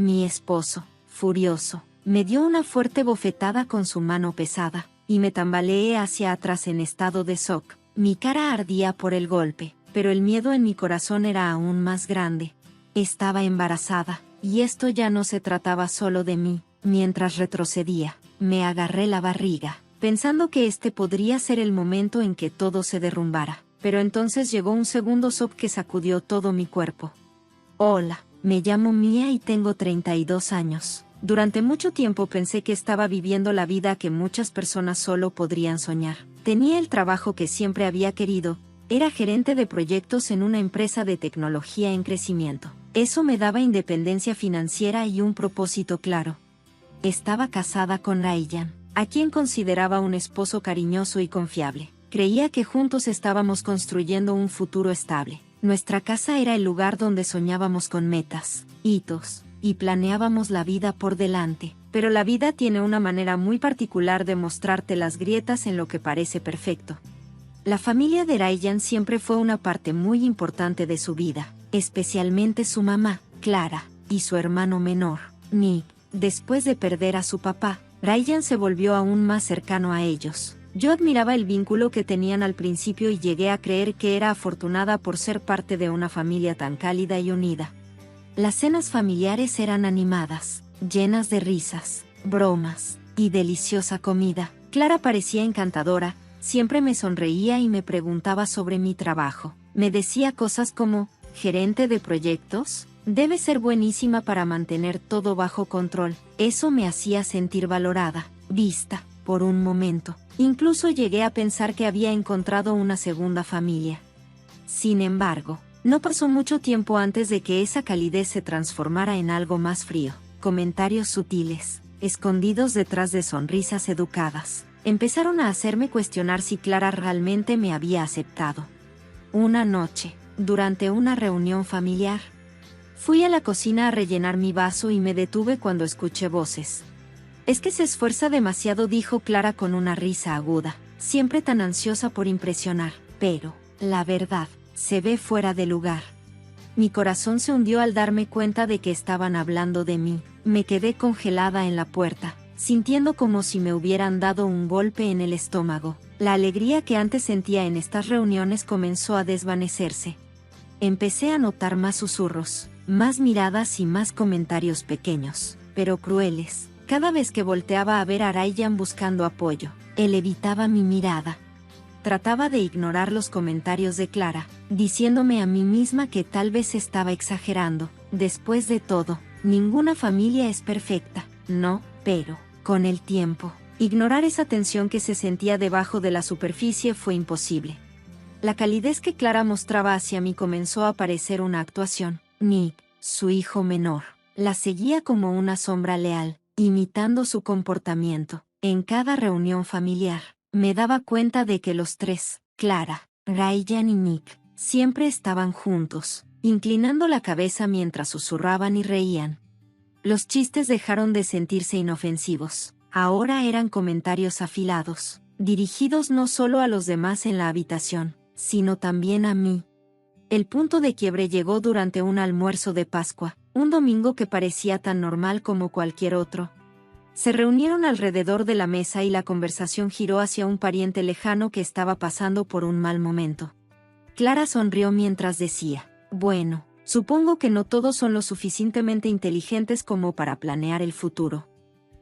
Mi esposo, furioso, me dio una fuerte bofetada con su mano pesada, y me tambaleé hacia atrás en estado de shock. Mi cara ardía por el golpe, pero el miedo en mi corazón era aún más grande. Estaba embarazada, y esto ya no se trataba solo de mí. Mientras retrocedía, me agarré la barriga, pensando que este podría ser el momento en que todo se derrumbara. Pero entonces llegó un segundo shock que sacudió todo mi cuerpo. Hola, me llamo Mia y tengo 32 años. Durante mucho tiempo pensé que estaba viviendo la vida que muchas personas solo podrían soñar. Tenía el trabajo que siempre había querido, era gerente de proyectos en una empresa de tecnología en crecimiento. Eso me daba independencia financiera y un propósito claro. Estaba casada con Ryan, a quien consideraba un esposo cariñoso y confiable. Creía que juntos estábamos construyendo un futuro estable. Nuestra casa era el lugar donde soñábamos con metas, hitos, y planeábamos la vida por delante. Pero la vida tiene una manera muy particular de mostrarte las grietas en lo que parece perfecto. La familia de Ryan siempre fue una parte muy importante de su vida, especialmente su mamá, Clara, y su hermano menor, Nick. Después de perder a su papá, Ryan se volvió aún más cercano a ellos. Yo admiraba el vínculo que tenían al principio y llegué a creer que era afortunada por ser parte de una familia tan cálida y unida. Las cenas familiares eran animadas, llenas de risas, bromas y deliciosa comida. Clara parecía encantadora, siempre me sonreía y me preguntaba sobre mi trabajo. Me decía cosas como, ¿gerente de proyectos? Debe ser buenísima para mantener todo bajo control. Eso me hacía sentir valorada, vista, por un momento. Incluso llegué a pensar que había encontrado una segunda familia. Sin embargo, no pasó mucho tiempo antes de que esa calidez se transformara en algo más frío. Comentarios sutiles, escondidos detrás de sonrisas educadas, empezaron a hacerme cuestionar si Clara realmente me había aceptado. Una noche, durante una reunión familiar, fui a la cocina a rellenar mi vaso y me detuve cuando escuché voces. Es que se esfuerza demasiado, dijo Clara con una risa aguda, siempre tan ansiosa por impresionar, pero, la verdad, se ve fuera de lugar. Mi corazón se hundió al darme cuenta de que estaban hablando de mí. Me quedé congelada en la puerta, sintiendo como si me hubieran dado un golpe en el estómago. La alegría que antes sentía en estas reuniones comenzó a desvanecerse. Empecé a notar más susurros, más miradas y más comentarios pequeños, pero crueles. Cada vez que volteaba a ver a Ryan buscando apoyo, él evitaba mi mirada. Trataba de ignorar los comentarios de Clara, diciéndome a mí misma que tal vez estaba exagerando. Después de todo, ninguna familia es perfecta, no, pero, con el tiempo, ignorar esa tensión que se sentía debajo de la superficie fue imposible. La calidez que Clara mostraba hacia mí comenzó a parecer una actuación. Nick, su hijo menor, la seguía como una sombra leal, imitando su comportamiento. En cada reunión familiar, me daba cuenta de que los tres, Clara, Ryan y Nick, siempre estaban juntos, inclinando la cabeza mientras susurraban y reían. Los chistes dejaron de sentirse inofensivos. Ahora eran comentarios afilados, dirigidos no solo a los demás en la habitación, sino también a mí. El punto de quiebre llegó durante un almuerzo de Pascua, un domingo que parecía tan normal como cualquier otro. Se reunieron alrededor de la mesa y la conversación giró hacia un pariente lejano que estaba pasando por un mal momento. Clara sonrió mientras decía, bueno, supongo que no todos son lo suficientemente inteligentes como para planear el futuro.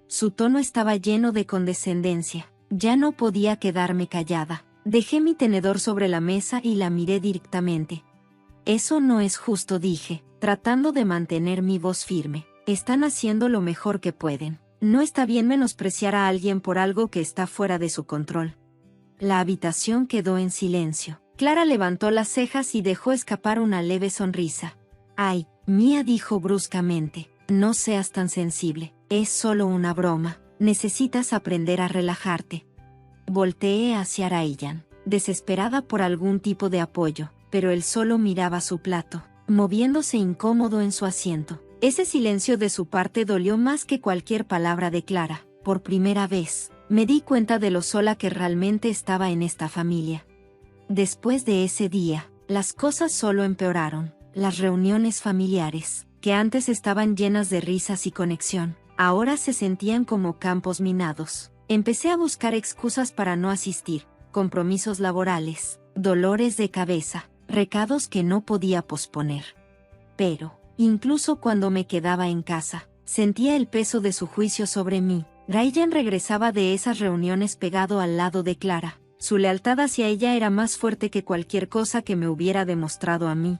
Su tono estaba lleno de condescendencia. Ya no podía quedarme callada. Dejé mi tenedor sobre la mesa y la miré directamente. Eso no es justo, dije, tratando de mantener mi voz firme. Están haciendo lo mejor que pueden. No está bien menospreciar a alguien por algo que está fuera de su control. La habitación quedó en silencio. Clara levantó las cejas y dejó escapar una leve sonrisa. Ay, Mia, dijo bruscamente, no seas tan sensible. Es solo una broma. Necesitas aprender a relajarte. Volteé hacia Ryan, desesperada por algún tipo de apoyo, pero él solo miraba su plato, moviéndose incómodo en su asiento. Ese silencio de su parte dolió más que cualquier palabra de Clara. Por primera vez, me di cuenta de lo sola que realmente estaba en esta familia. Después de ese día, las cosas solo empeoraron. Las reuniones familiares, que antes estaban llenas de risas y conexión, ahora se sentían como campos minados. Empecé a buscar excusas para no asistir, compromisos laborales, dolores de cabeza, recados que no podía posponer. Pero, incluso cuando me quedaba en casa, sentía el peso de su juicio sobre mí. Ryan regresaba de esas reuniones pegado al lado de Clara. Su lealtad hacia ella era más fuerte que cualquier cosa que me hubiera demostrado a mí.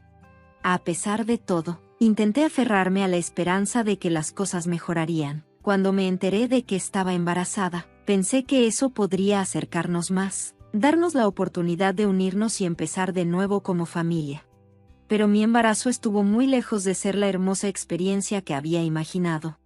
A pesar de todo, intenté aferrarme a la esperanza de que las cosas mejorarían. Cuando me enteré de que estaba embarazada, pensé que eso podría acercarnos más, darnos la oportunidad de unirnos y empezar de nuevo como familia. Pero mi embarazo estuvo muy lejos de ser la hermosa experiencia que había imaginado.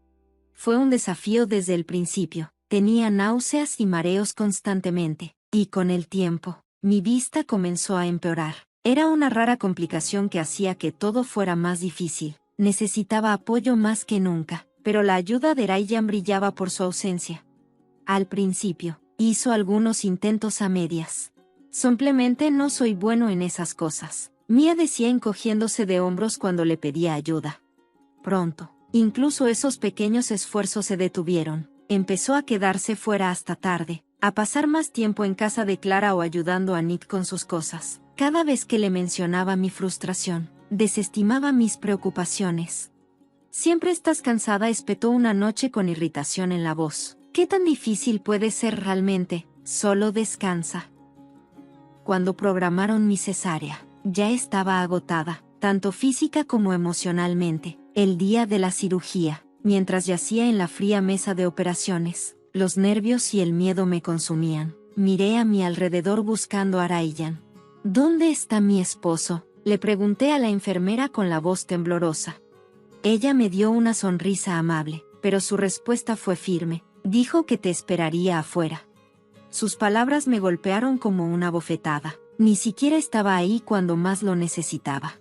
Fue un desafío desde el principio. Tenía náuseas y mareos constantemente, y con el tiempo, mi vista comenzó a empeorar. Era una rara complicación que hacía que todo fuera más difícil. Necesitaba apoyo más que nunca, pero la ayuda de Ryan brillaba por su ausencia. Al principio, hizo algunos intentos a medias. Simplemente no soy bueno en esas cosas, Mia decía encogiéndose de hombros cuando le pedía ayuda. Pronto, incluso esos pequeños esfuerzos se detuvieron. Empezó a quedarse fuera hasta tarde, a pasar más tiempo en casa de Clara o ayudando a Nick con sus cosas. Cada vez que le mencionaba mi frustración, desestimaba mis preocupaciones. Siempre estás cansada, espetó una noche con irritación en la voz. ¿Qué tan difícil puede ser realmente? Solo descansa. Cuando programaron mi cesárea, ya estaba agotada, tanto física como emocionalmente. El día de la cirugía, mientras yacía en la fría mesa de operaciones, los nervios y el miedo me consumían. Miré a mi alrededor buscando a Ryan. ¿Dónde está mi esposo?, le pregunté a la enfermera con la voz temblorosa. Ella me dio una sonrisa amable, pero su respuesta fue firme. Dijo que te esperaría afuera. Sus palabras me golpearon como una bofetada. Ni siquiera estaba ahí cuando más lo necesitaba.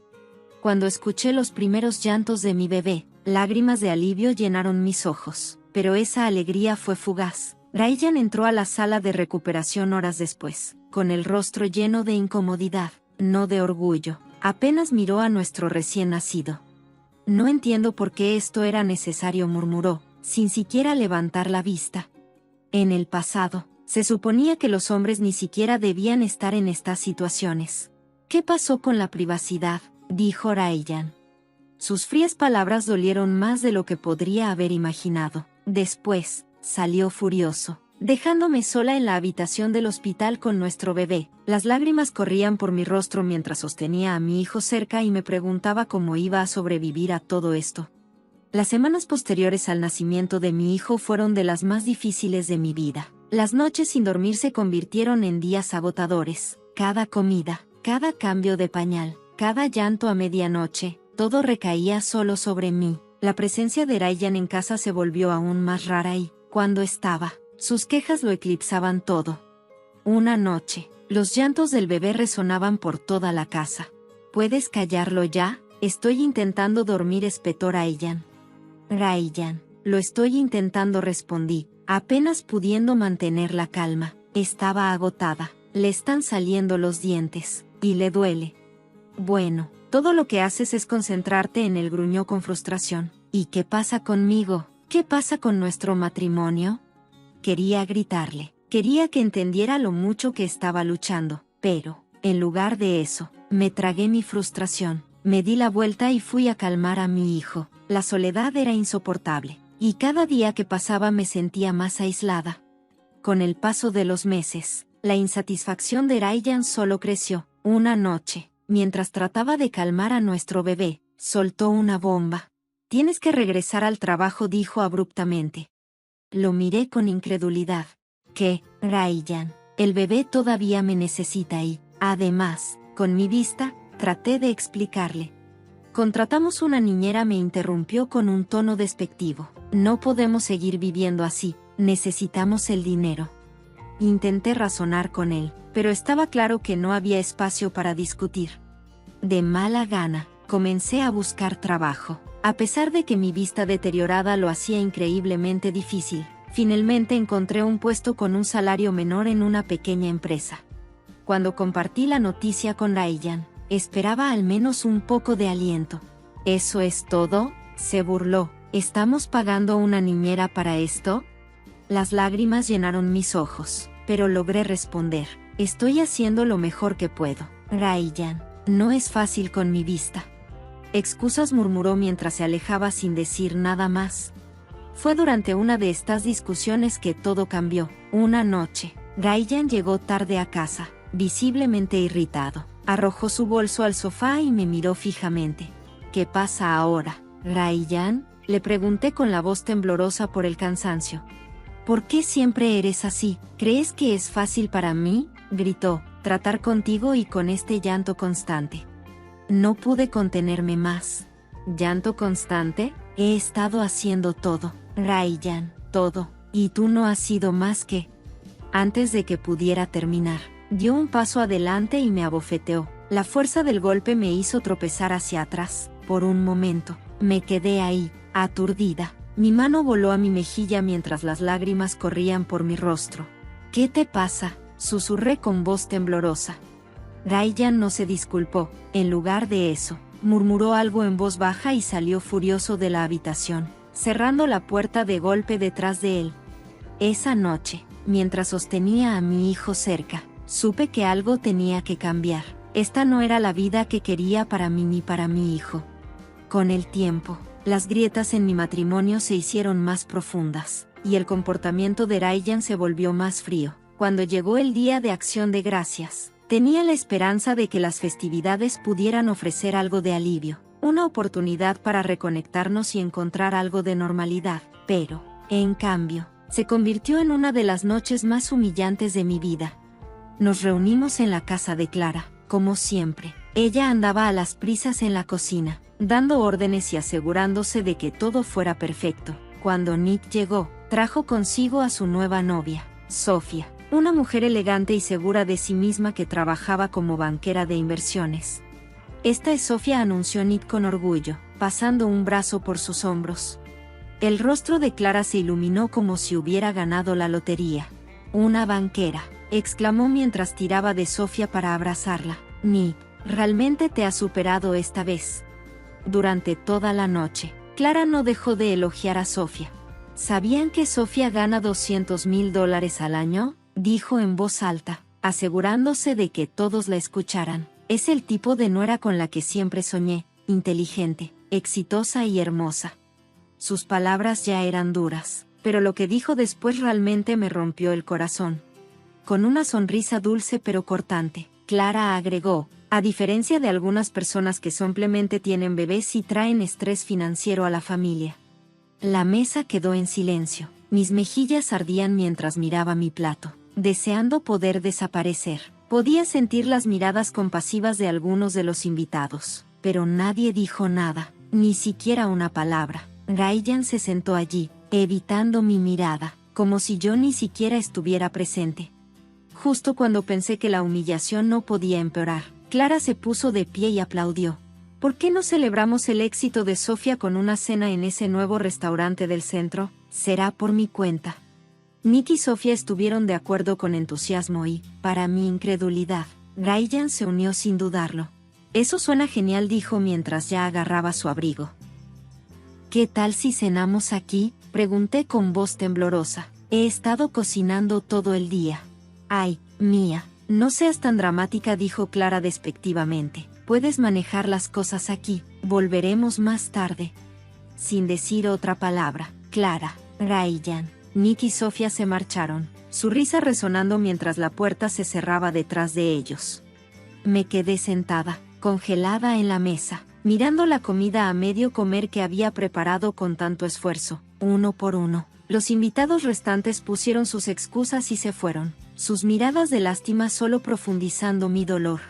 Cuando escuché los primeros llantos de mi bebé, lágrimas de alivio llenaron mis ojos, pero esa alegría fue fugaz. Ryan entró a la sala de recuperación horas después, con el rostro lleno de incomodidad, no de orgullo. Apenas miró a nuestro recién nacido. No entiendo por qué esto era necesario, murmuró, sin siquiera levantar la vista. En el pasado, se suponía que los hombres ni siquiera debían estar en estas situaciones. ¿Qué pasó con la privacidad?, dijo Ryan. Sus frías palabras dolieron más de lo que podría haber imaginado. Después, salió furioso, dejándome sola en la habitación del hospital con nuestro bebé. Las lágrimas corrían por mi rostro mientras sostenía a mi hijo cerca y me preguntaba cómo iba a sobrevivir a todo esto. Las semanas posteriores al nacimiento de mi hijo fueron de las más difíciles de mi vida. Las noches sin dormir se convirtieron en días agotadores. Cada comida, cada cambio de pañal, cada llanto a medianoche, todo recaía solo sobre mí. La presencia de Ryan en casa se volvió aún más rara y, cuando estaba, sus quejas lo eclipsaban todo. Una noche, los llantos del bebé resonaban por toda la casa. ¿Puedes callarlo ya? Estoy intentando dormir, espetó Ryan. Ryan, lo estoy intentando, respondí, apenas pudiendo mantener la calma. Estaba agotada, le están saliendo los dientes, y le duele. Bueno, todo lo que haces es concentrarte en él, gruñó con frustración. ¿Y qué pasa conmigo? ¿Qué pasa con nuestro matrimonio? Quería gritarle, quería que entendiera lo mucho que estaba luchando, pero, en lugar de eso, me tragué mi frustración. Me di la vuelta y fui a calmar a mi hijo. La soledad era insoportable, y cada día que pasaba me sentía más aislada. Con el paso de los meses, la insatisfacción de Ryan solo creció. Una noche, mientras trataba de calmar a nuestro bebé, soltó una bomba. Tienes que regresar al trabajo, dijo abruptamente. Lo miré con incredulidad. ¿Qué, Ryan? El bebé todavía me necesita y, además, con mi vista, traté de explicarle. Contratamos una niñera, me interrumpió con un tono despectivo. No podemos seguir viviendo así, necesitamos el dinero. Intenté razonar con él, pero estaba claro que no había espacio para discutir. De mala gana, comencé a buscar trabajo. A pesar de que mi vista deteriorada lo hacía increíblemente difícil, finalmente encontré un puesto con un salario menor en una pequeña empresa. Cuando compartí la noticia con Ryan, esperaba al menos un poco de aliento. ¿Eso es todo? Se burló. ¿Estamos pagando una niñera para esto? Las lágrimas llenaron mis ojos, pero logré responder. Estoy haciendo lo mejor que puedo. Ryan, no es fácil con mi vista. Excusas, murmuró mientras se alejaba sin decir nada más. Fue durante una de estas discusiones que todo cambió. Una noche, Ryan llegó tarde a casa, visiblemente irritado. Arrojó su bolso al sofá y me miró fijamente. ¿Qué pasa ahora, Ryan?, le pregunté con la voz temblorosa por el cansancio. ¿Por qué siempre eres así? ¿Crees que es fácil para mí?, gritó, tratar contigo y con este llanto constante. No pude contenerme más. ¿Llanto constante? He estado haciendo todo, Ryan, todo, y tú no has sido más que... Antes de que pudiera terminar, dio un paso adelante y me abofeteó. La fuerza del golpe me hizo tropezar hacia atrás. Por un momento, me quedé ahí, aturdida. Mi mano voló a mi mejilla mientras las lágrimas corrían por mi rostro. ¿Qué te pasa?, susurré con voz temblorosa. Ryan no se disculpó. En lugar de eso, murmuró algo en voz baja y salió furioso de la habitación, cerrando la puerta de golpe detrás de él. Esa noche, mientras sostenía a mi hijo cerca, supe que algo tenía que cambiar. Esta no era la vida que quería para mí ni para mi hijo. Con el tiempo, las grietas en mi matrimonio se hicieron más profundas, y el comportamiento de Ryan se volvió más frío. Cuando llegó el Día de Acción de Gracias, tenía la esperanza de que las festividades pudieran ofrecer algo de alivio, una oportunidad para reconectarnos y encontrar algo de normalidad, pero, en cambio, se convirtió en una de las noches más humillantes de mi vida. Nos reunimos en la casa de Clara, como siempre. Ella andaba a las prisas en la cocina, dando órdenes y asegurándose de que todo fuera perfecto. Cuando Nick llegó, trajo consigo a su nueva novia, Sofía, una mujer elegante y segura de sí misma que trabajaba como banquera de inversiones. Esta es Sofía, anunció Nick con orgullo, pasando un brazo por sus hombros. El rostro de Clara se iluminó como si hubiera ganado la lotería. «Una banquera», exclamó mientras tiraba de Sofía para abrazarla. «Nick, realmente te has superado esta vez». Durante toda la noche, Clara no dejó de elogiar a Sofía. ¿Sabían que Sofía gana $200,000 al año?, dijo en voz alta, asegurándose de que todos la escucharan. Es el tipo de nuera con la que siempre soñé, inteligente, exitosa y hermosa. Sus palabras ya eran duras, pero lo que dijo después realmente me rompió el corazón. Con una sonrisa dulce pero cortante, Clara agregó: a diferencia de algunas personas que simplemente tienen bebés y traen estrés financiero a la familia. La mesa quedó en silencio. Mis mejillas ardían mientras miraba mi plato, deseando poder desaparecer. Podía sentir las miradas compasivas de algunos de los invitados, pero nadie dijo nada, ni siquiera una palabra. Ryan se sentó allí, evitando mi mirada, como si yo ni siquiera estuviera presente. Justo cuando pensé que la humillación no podía empeorar, Clara se puso de pie y aplaudió. ¿Por qué no celebramos el éxito de Sofía con una cena en ese nuevo restaurante del centro? Será por mi cuenta. Nick y Sofía estuvieron de acuerdo con entusiasmo y, para mi incredulidad, Ryan se unió sin dudarlo. Eso suena genial, dijo mientras ya agarraba su abrigo. ¿Qué tal si cenamos aquí?, pregunté con voz temblorosa. He estado cocinando todo el día. Ay, Mía, no seas tan dramática, dijo Clara despectivamente. Puedes manejar las cosas aquí, volveremos más tarde. Sin decir otra palabra, Clara, Ryan, Nick y Sofía se marcharon, su risa resonando mientras la puerta se cerraba detrás de ellos. Me quedé sentada, congelada en la mesa, mirando la comida a medio comer que había preparado con tanto esfuerzo. Uno por uno, los invitados restantes pusieron sus excusas y se fueron, sus miradas de lástima solo profundizando mi dolor.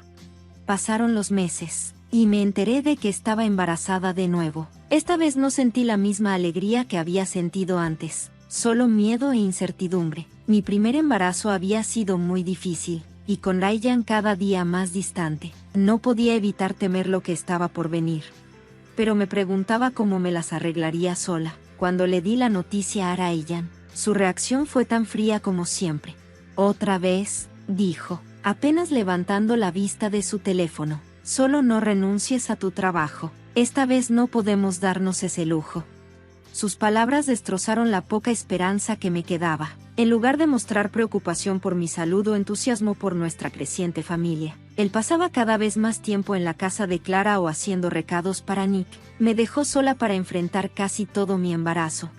Pasaron los meses, y me enteré de que estaba embarazada de nuevo. Esta vez no sentí la misma alegría que había sentido antes, solo miedo e incertidumbre. Mi primer embarazo había sido muy difícil, y con Ryan cada día más distante, no podía evitar temer lo que estaba por venir. Pero me preguntaba cómo me las arreglaría sola. Cuando le di la noticia a Ryan, su reacción fue tan fría como siempre. «Otra vez», dijo, apenas levantando la vista de su teléfono, «solo no renuncies a tu trabajo». Esta vez no podemos darnos ese lujo. Sus palabras destrozaron la poca esperanza que me quedaba. En lugar de mostrar preocupación por mi salud o entusiasmo por nuestra creciente familia, él pasaba cada vez más tiempo en la casa de Clara o haciendo recados para Nick. Me dejó sola para enfrentar casi todo mi embarazo.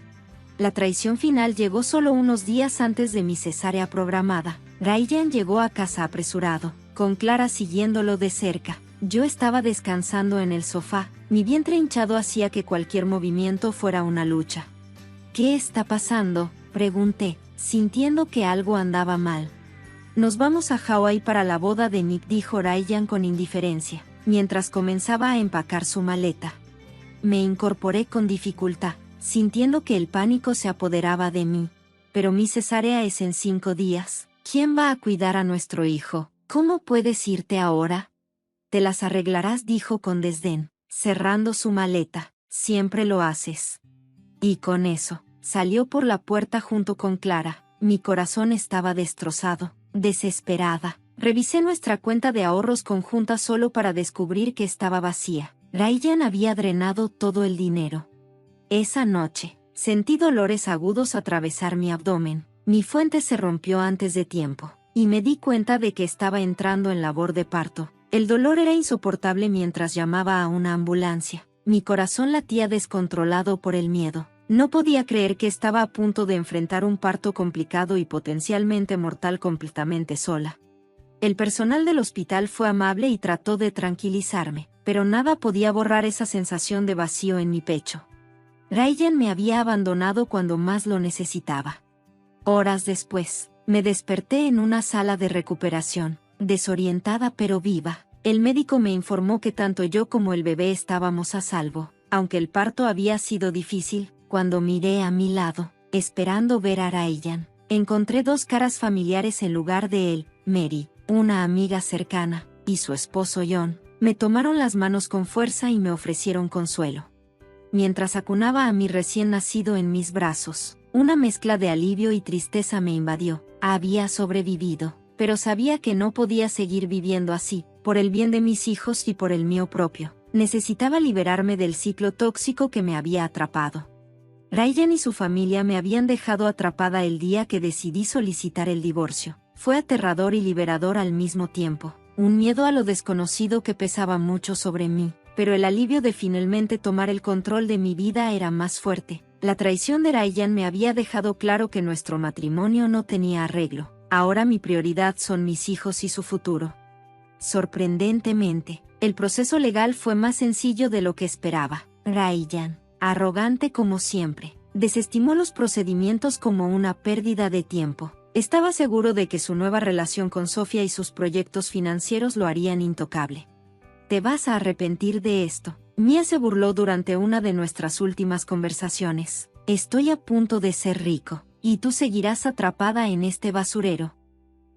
La traición final llegó solo unos días antes de mi cesárea programada. Ryan llegó a casa apresurado, con Clara siguiéndolo de cerca. Yo estaba descansando en el sofá, mi vientre hinchado hacía que cualquier movimiento fuera una lucha. ¿Qué está pasando?, pregunté, sintiendo que algo andaba mal. Nos vamos a Hawái para la boda de Nick, dijo Ryan con indiferencia, mientras comenzaba a empacar su maleta. Me incorporé con dificultad, sintiendo que el pánico se apoderaba de mí. Pero mi cesárea es en 5 días. ¿Quién va a cuidar a nuestro hijo? ¿Cómo puedes irte ahora? Te las arreglarás, dijo con desdén, cerrando su maleta. Siempre lo haces. Y con eso, salió por la puerta junto con Clara. Mi corazón estaba destrozado, desesperada. Revisé nuestra cuenta de ahorros conjunta solo para descubrir que estaba vacía. Ryan había drenado todo el dinero. Esa noche, sentí dolores agudos atravesar mi abdomen. Mi fuente se rompió antes de tiempo, y me di cuenta de que estaba entrando en labor de parto. El dolor era insoportable mientras llamaba a una ambulancia. Mi corazón latía descontrolado por el miedo. No podía creer que estaba a punto de enfrentar un parto complicado y potencialmente mortal completamente sola. El personal del hospital fue amable y trató de tranquilizarme, pero nada podía borrar esa sensación de vacío en mi pecho. Ryan me había abandonado cuando más lo necesitaba. Horas después, me desperté en una sala de recuperación, desorientada pero viva. El médico me informó que tanto yo como el bebé estábamos a salvo, aunque el parto había sido difícil. Cuando miré a mi lado, esperando ver a Ryan, encontré 2 caras familiares en lugar de él. Mary, una amiga cercana, y su esposo John, me tomaron las manos con fuerza y me ofrecieron consuelo. Mientras acunaba a mi recién nacido en mis brazos, una mezcla de alivio y tristeza me invadió. Había sobrevivido, pero sabía que no podía seguir viviendo así, por el bien de mis hijos y por el mío propio. Necesitaba liberarme del ciclo tóxico que me había atrapado. Ryan y su familia me habían dejado atrapada el día que decidí solicitar el divorcio. Fue aterrador y liberador al mismo tiempo, un miedo a lo desconocido que pesaba mucho sobre mí, pero el alivio de finalmente tomar el control de mi vida era más fuerte. La traición de Ryan me había dejado claro que nuestro matrimonio no tenía arreglo. Ahora mi prioridad son mis hijos y su futuro. Sorprendentemente, el proceso legal fue más sencillo de lo que esperaba. Ryan, arrogante como siempre, desestimó los procedimientos como una pérdida de tiempo. Estaba seguro de que su nueva relación con Sofía y sus proyectos financieros lo harían intocable. Te vas a arrepentir de esto. Mia se burló durante una de nuestras últimas conversaciones. Estoy a punto de ser rico, y tú seguirás atrapada en este basurero.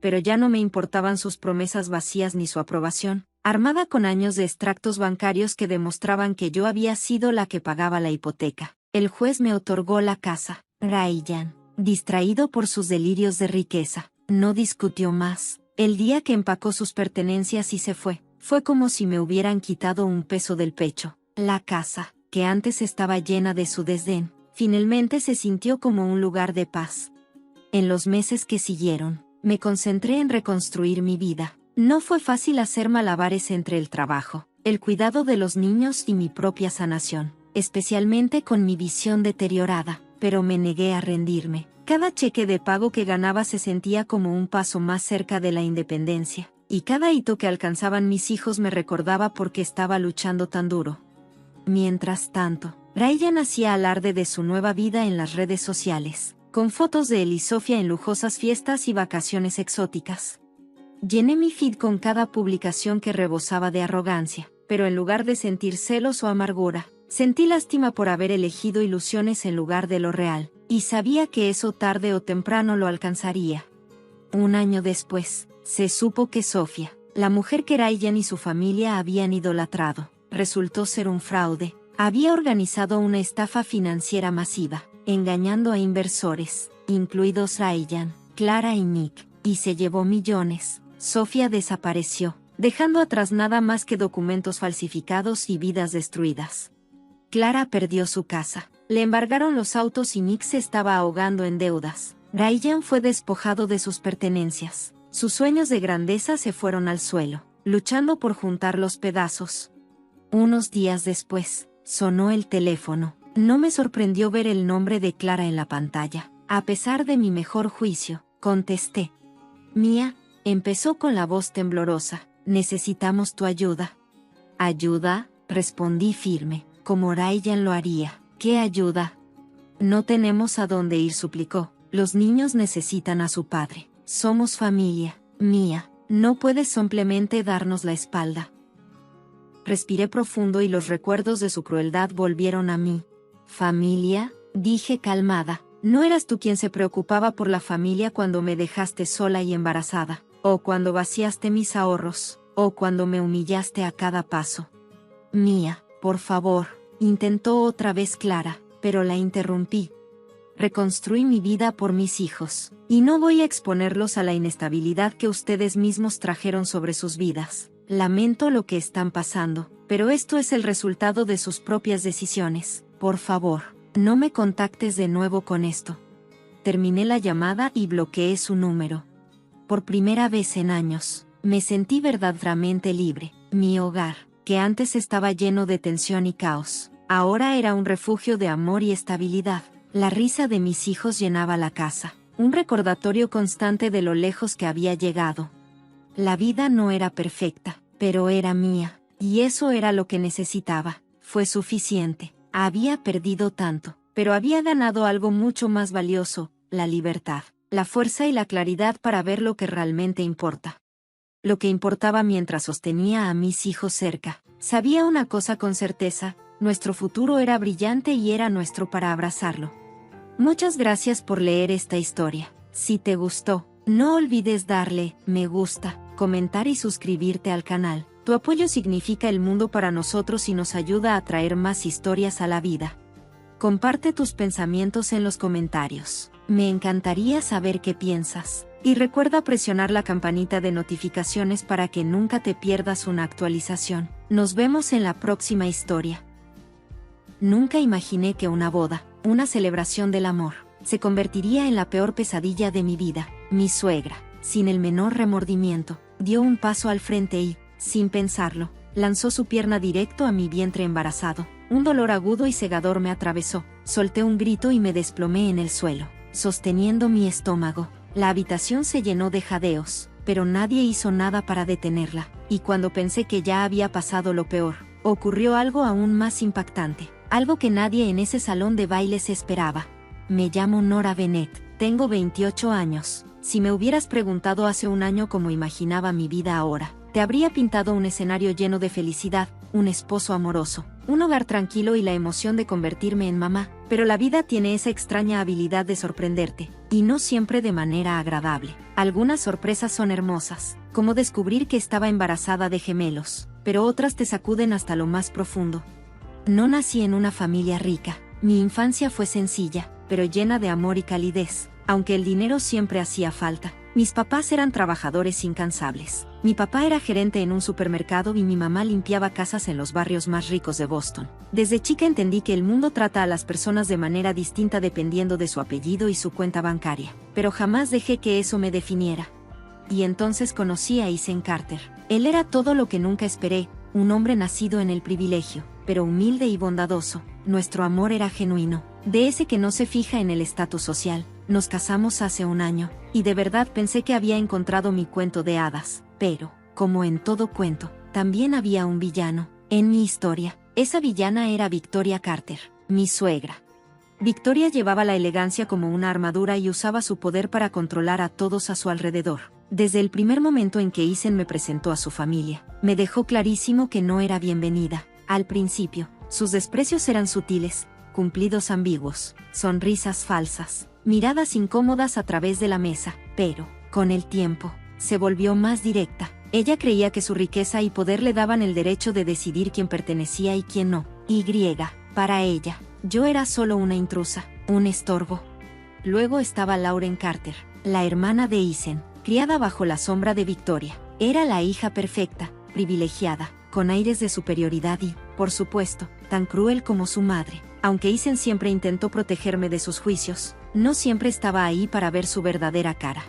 Pero ya no me importaban sus promesas vacías ni su aprobación. Armada con años de extractos bancarios que demostraban que yo había sido la que pagaba la hipoteca, el juez me otorgó la casa. Ryan, distraído por sus delirios de riqueza, no discutió más. El día que empacó sus pertenencias y se fue, fue como si me hubieran quitado un peso del pecho. La casa, que antes estaba llena de su desdén, finalmente se sintió como un lugar de paz. En los meses que siguieron, me concentré en reconstruir mi vida. No fue fácil hacer malabares entre el trabajo, el cuidado de los niños y mi propia sanación, especialmente con mi visión deteriorada, pero me negué a rendirme. Cada cheque de pago que ganaba se sentía como un paso más cerca de la independencia, y cada hito que alcanzaban mis hijos me recordaba por qué estaba luchando tan duro. Mientras tanto, Ryan hacía alarde de su nueva vida en las redes sociales, con fotos de él y Sofía en lujosas fiestas y vacaciones exóticas. Llené mi feed con cada publicación que rebosaba de arrogancia, pero en lugar de sentir celos o amargura, sentí lástima por haber elegido ilusiones en lugar de lo real, y sabía que eso tarde o temprano lo alcanzaría. Un año después, se supo que Sofía, la mujer que Ryan y su familia habían idolatrado, resultó ser un fraude. Había organizado una estafa financiera masiva, engañando a inversores, incluidos Ryan, Clara y Nick, y se llevó millones. Sofía desapareció, dejando atrás nada más que documentos falsificados y vidas destruidas. Clara perdió su casa, le embargaron los autos y Nick se estaba ahogando en deudas. Ryan fue despojado de sus pertenencias. Sus sueños de grandeza se fueron al suelo, luchando por juntar los pedazos. Unos días después, sonó el teléfono. No me sorprendió ver el nombre de Clara en la pantalla. A pesar de mi mejor juicio, contesté. Mía, empezó con la voz temblorosa. Necesitamos tu ayuda. ¿Ayuda? Respondí firme, como Ryan lo haría. ¿Qué ayuda? No tenemos a dónde ir, suplicó. Los niños necesitan a su padre. Somos familia. Mía, no puedes simplemente darnos la espalda. Respiré profundo y los recuerdos de su crueldad volvieron a mí. ¿Familia? Dije calmada. ¿No eras tú quien se preocupaba por la familia cuando me dejaste sola y embarazada? ¿O cuando vaciaste mis ahorros? ¿O cuando me humillaste a cada paso? Mía, por favor, intentó otra vez Clara, pero la interrumpí. Reconstruí mi vida por mis hijos, y no voy a exponerlos a la inestabilidad que ustedes mismos trajeron sobre sus vidas. Lamento lo que están pasando, pero esto es el resultado de sus propias decisiones. Por favor, no me contactes de nuevo con esto. Terminé la llamada y bloqueé su número. Por primera vez en años, me sentí verdaderamente libre. Mi hogar, que antes estaba lleno de tensión y caos, ahora era un refugio de amor y estabilidad. La risa de mis hijos llenaba la casa, un recordatorio constante de lo lejos que había llegado. La vida no era perfecta, pero era mía, y eso era lo que necesitaba. Fue suficiente. Había perdido tanto, pero había ganado algo mucho más valioso, la libertad, la fuerza y la claridad para ver lo que realmente importa. Lo que importaba mientras sostenía a mis hijos cerca. Sabía una cosa con certeza, nuestro futuro era brillante y era nuestro para abrazarlo. Muchas gracias por leer esta historia. Si te gustó, no olvides darle me gusta, comentar y suscribirte al canal. Tu apoyo significa el mundo para nosotros y nos ayuda a traer más historias a la vida. Comparte tus pensamientos en los comentarios. Me encantaría saber qué piensas. Y recuerda presionar la campanita de notificaciones para que nunca te pierdas una actualización. Nos vemos en la próxima historia. Nunca imaginé que una boda, una celebración del amor, se convertiría en la peor pesadilla de mi vida. Mi suegra, sin el menor remordimiento, dio un paso al frente y, sin pensarlo, lanzó su pierna directo a mi vientre embarazado. Un dolor agudo y cegador me atravesó. Solté un grito y me desplomé en el suelo, sosteniendo mi estómago. La habitación se llenó de jadeos, pero nadie hizo nada para detenerla. Y cuando pensé que ya había pasado lo peor, ocurrió algo aún más impactante. Algo que nadie en ese salón de bailes esperaba. Me llamo Nora Bennett, tengo 28 años. Si me hubieras preguntado hace un año cómo imaginaba mi vida ahora, te habría pintado un escenario lleno de felicidad, un esposo amoroso, un hogar tranquilo y la emoción de convertirme en mamá. Pero la vida tiene esa extraña habilidad de sorprenderte, y no siempre de manera agradable. Algunas sorpresas son hermosas, como descubrir que estaba embarazada de gemelos, pero otras te sacuden hasta lo más profundo. No nací en una familia rica. Mi infancia fue sencilla, pero llena de amor y calidez, aunque el dinero siempre hacía falta. Mis papás eran trabajadores incansables. Mi papá era gerente en un supermercado y mi mamá limpiaba casas en los barrios más ricos de Boston. Desde chica entendí que el mundo trata a las personas de manera distinta dependiendo de su apellido y su cuenta bancaria, pero jamás dejé que eso me definiera. Y entonces conocí a Ethan Carter. Él era todo lo que nunca esperé, un hombre nacido en el privilegio, pero humilde y bondadoso. Nuestro amor era genuino, de ese que no se fija en el estatus social. Nos casamos hace un año, y de verdad pensé que había encontrado mi cuento de hadas. Pero, como en todo cuento, también había un villano. En mi historia, esa villana era Victoria Carter, mi suegra. Victoria llevaba la elegancia como una armadura y usaba su poder para controlar a todos a su alrededor. Desde el primer momento en que Ethan me presentó a su familia, me dejó clarísimo que no era bienvenida. Al principio, sus desprecios eran sutiles, cumplidos ambiguos, sonrisas falsas, miradas incómodas a través de la mesa, pero, con el tiempo, se volvió más directa. Ella creía que su riqueza y poder le daban el derecho de decidir quién pertenecía y quién no. Para ella, yo era solo una intrusa, un estorbo. Luego estaba Lauren Carter, la hermana de Ethan, criada bajo la sombra de Victoria. Era la hija perfecta, privilegiada, con aires de superioridad y, por supuesto, tan cruel como su madre. Aunque Isen siempre intentó protegerme de sus juicios, no siempre estaba ahí para ver su verdadera cara.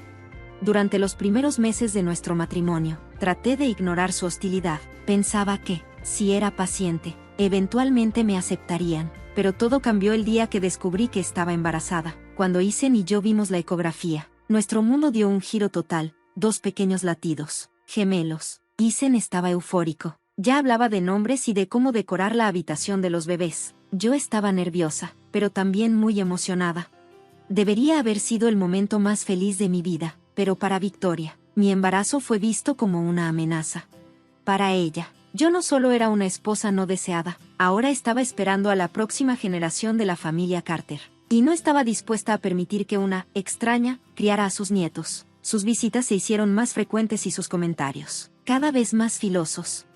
Durante los primeros meses de nuestro matrimonio, traté de ignorar su hostilidad. Pensaba que, si era paciente, eventualmente me aceptarían, pero todo cambió el día que descubrí que estaba embarazada. Cuando Isen y yo vimos la ecografía, nuestro mundo dio un giro total, 2 pequeños latidos, gemelos. Isen estaba eufórico. Ya hablaba de nombres y de cómo decorar la habitación de los bebés. Yo estaba nerviosa, pero también muy emocionada. Debería haber sido el momento más feliz de mi vida, pero para Victoria, mi embarazo fue visto como una amenaza. Para ella, yo no solo era una esposa no deseada, ahora estaba esperando a la próxima generación de la familia Carter. Y no estaba dispuesta a permitir que una extraña criara a sus nietos. Sus visitas se hicieron más frecuentes y sus comentarios, cada vez más filosos.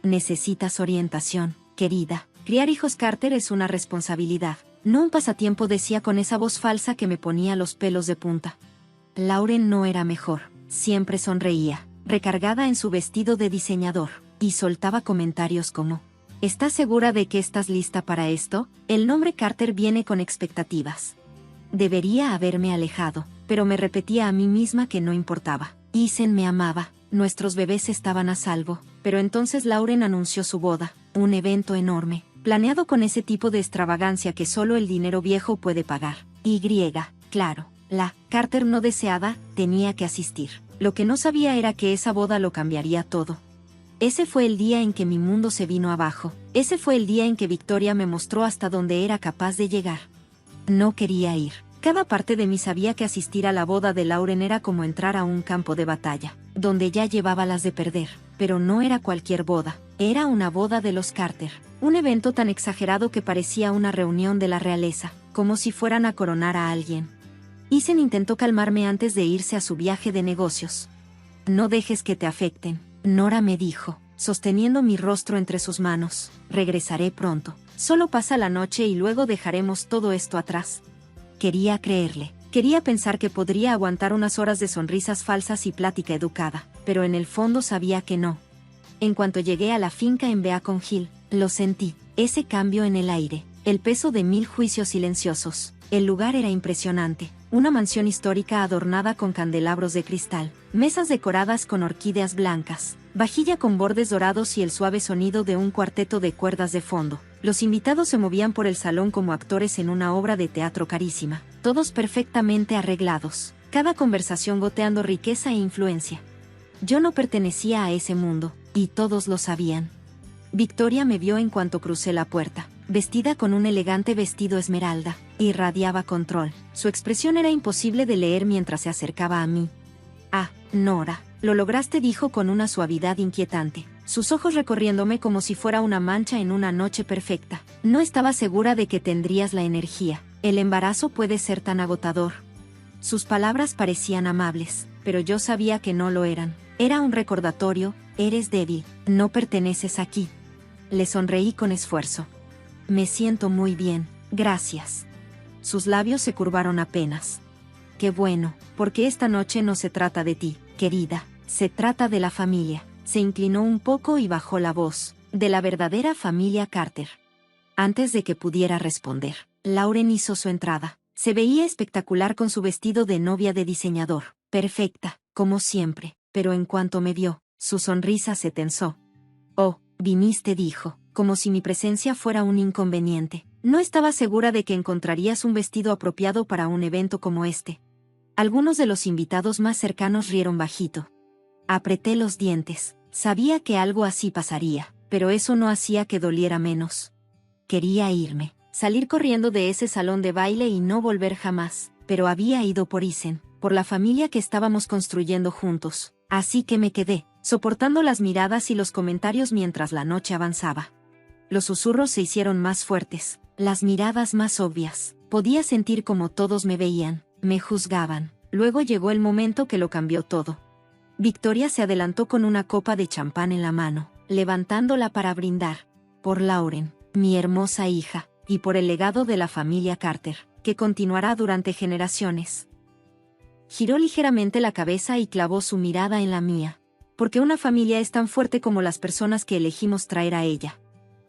Necesitas orientación, querida. Criar hijos Carter es una responsabilidad, no un pasatiempo, decía con esa voz falsa que me ponía los pelos de punta. Lauren no era mejor, siempre sonreía, recargada en su vestido de diseñador, y soltaba comentarios como: ¿estás segura de que estás lista para esto? El nombre Carter viene con expectativas. Debería haberme alejado, pero me repetía a mí misma que no importaba. Isen me amaba, nuestros bebés estaban a salvo, pero entonces Lauren anunció su boda, un evento enorme, planeado con ese tipo de extravagancia que solo el dinero viejo puede pagar. Claro, la Carter no deseada tenía que asistir. Lo que no sabía era que esa boda lo cambiaría todo. Ese fue el día en que mi mundo se vino abajo. Ese fue el día en que Victoria me mostró hasta dónde era capaz de llegar. No quería ir. Cada parte de mí sabía que asistir a la boda de Lauren era como entrar a un campo de batalla, donde ya llevaba las de perder. Pero no era cualquier boda, era una boda de los Carter. Un evento tan exagerado que parecía una reunión de la realeza, como si fueran a coronar a alguien. Isen intentó calmarme antes de irse a su viaje de negocios. No dejes que te afecten, Nora me dijo, sosteniendo mi rostro entre sus manos. Regresaré pronto. Solo pasa la noche y luego dejaremos todo esto atrás. Quería creerle. Quería pensar que podría aguantar unas horas de sonrisas falsas y plática educada, pero en el fondo sabía que no. En cuanto llegué a la finca en Beacon Hill, lo sentí, ese cambio en el aire, el peso de 1000 juicios silenciosos. El lugar era impresionante, una mansión histórica adornada con candelabros de cristal, mesas decoradas con orquídeas blancas, vajilla con bordes dorados y el suave sonido de un cuarteto de cuerdas de fondo. Los invitados se movían por el salón como actores en una obra de teatro carísima, todos perfectamente arreglados, cada conversación goteando riqueza e influencia. Yo no pertenecía a ese mundo, y todos lo sabían. Victoria me vio en cuanto crucé la puerta, vestida con un elegante vestido esmeralda, irradiaba control. Su expresión era imposible de leer mientras se acercaba a mí. «Ah, Nora, lo lograste», dijo con una suavidad inquietante, sus ojos recorriéndome como si fuera una mancha en una noche perfecta. No estaba segura de que tendrías la energía. El embarazo puede ser tan agotador. Sus palabras parecían amables, pero yo sabía que no lo eran. Era un recordatorio: eres débil, no perteneces aquí. Le sonreí con esfuerzo. Me siento muy bien, gracias. Sus labios se curvaron apenas. Qué bueno, porque esta noche no se trata de ti, querida, se trata de la familia. Se inclinó un poco y bajó la voz, de la verdadera familia Carter. Antes de que pudiera responder, Lauren hizo su entrada. Se veía espectacular con su vestido de novia de diseñador, perfecta, como siempre, pero en cuanto me vio, su sonrisa se tensó. «Oh, viniste», dijo, como si mi presencia fuera un inconveniente. No estaba segura de que encontrarías un vestido apropiado para un evento como este. Algunos de los invitados más cercanos rieron bajito. Apreté los dientes. Sabía que algo así pasaría, pero eso no hacía que doliera menos. Quería irme, salir corriendo de ese salón de baile y no volver jamás, pero había ido por Isen, por la familia que estábamos construyendo juntos. Así que me quedé, soportando las miradas y los comentarios mientras la noche avanzaba. Los susurros se hicieron más fuertes, las miradas más obvias. Podía sentir como todos me veían, me juzgaban. Luego llegó el momento que lo cambió todo. Victoria se adelantó con una copa de champán en la mano, levantándola para brindar. Por Lauren, mi hermosa hija, y por el legado de la familia Carter, que continuará durante generaciones. Giró ligeramente la cabeza y clavó su mirada en la mía. porque una familia es tan fuerte como las personas que elegimos traer a ella.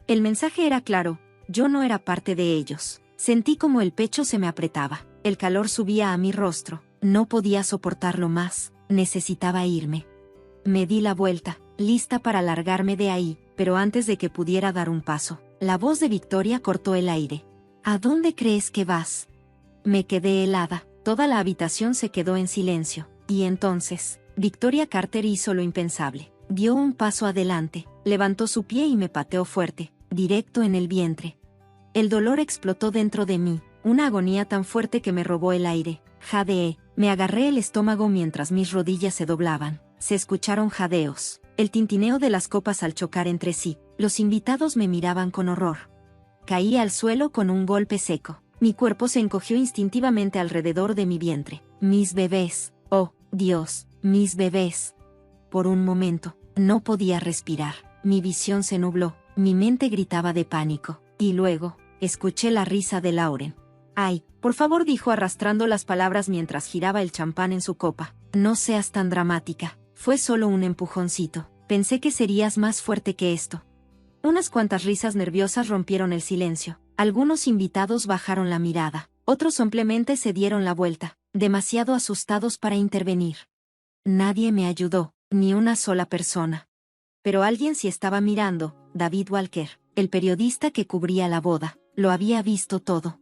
El mensaje era claro, yo no era parte de ellos. Sentí como el pecho se me apretaba, el calor subía a mi rostro, no podía soportarlo más, necesitaba irme. Me di la vuelta, lista para largarme de ahí, pero antes de que pudiera dar un paso, la voz de Victoria cortó el aire. ¿A dónde crees que vas? Me quedé helada, toda la habitación se quedó en silencio, y entonces, Victoria Carter hizo lo impensable. Dio un paso adelante, levantó su pie y me pateó fuerte, directo en el vientre. El dolor explotó dentro de mí, una agonía tan fuerte que me robó el aire. Jadeé, me agarré el estómago mientras mis rodillas se doblaban. Se escucharon jadeos, el tintineo de las copas al chocar entre sí. Los invitados me miraban con horror. Caí al suelo con un golpe seco. Mi cuerpo se encogió instintivamente alrededor de mi vientre. Mis bebés, oh, Dios, mis bebés. Por un momento, no podía respirar. Mi visión se nubló, mi mente gritaba de pánico. Y luego, escuché la risa de Lauren. Ay, por favor, dijo arrastrando las palabras mientras giraba el champán en su copa. No seas tan dramática. Fue solo un empujoncito. Pensé que serías más fuerte que esto. Unas cuantas risas nerviosas rompieron el silencio. Algunos invitados bajaron la mirada. Otros simplemente se dieron la vuelta, demasiado asustados para intervenir. Nadie me ayudó, ni una sola persona. Pero alguien sí estaba mirando, David Walker, el periodista que cubría la boda, lo había visto todo.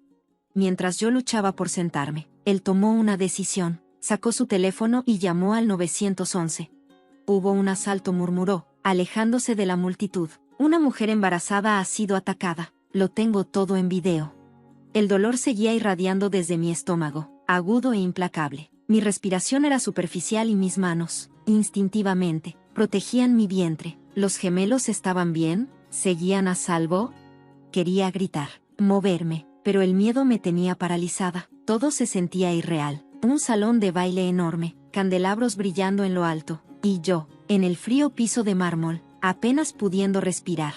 Mientras yo luchaba por sentarme, él tomó una decisión, sacó su teléfono y llamó al 911. Hubo un asalto, murmuró, alejándose de la multitud. Una mujer embarazada ha sido atacada, lo tengo todo en video. El dolor seguía irradiando desde mi estómago, agudo e implacable. Mi respiración era superficial y mis manos, instintivamente, protegían mi vientre. ¿Los gemelos estaban bien? ¿Seguían a salvo? Quería gritar, moverme, pero el miedo me tenía paralizada. Todo se sentía irreal. Un salón de baile enorme, candelabros brillando en lo alto, y yo, en el frío piso de mármol, apenas pudiendo respirar.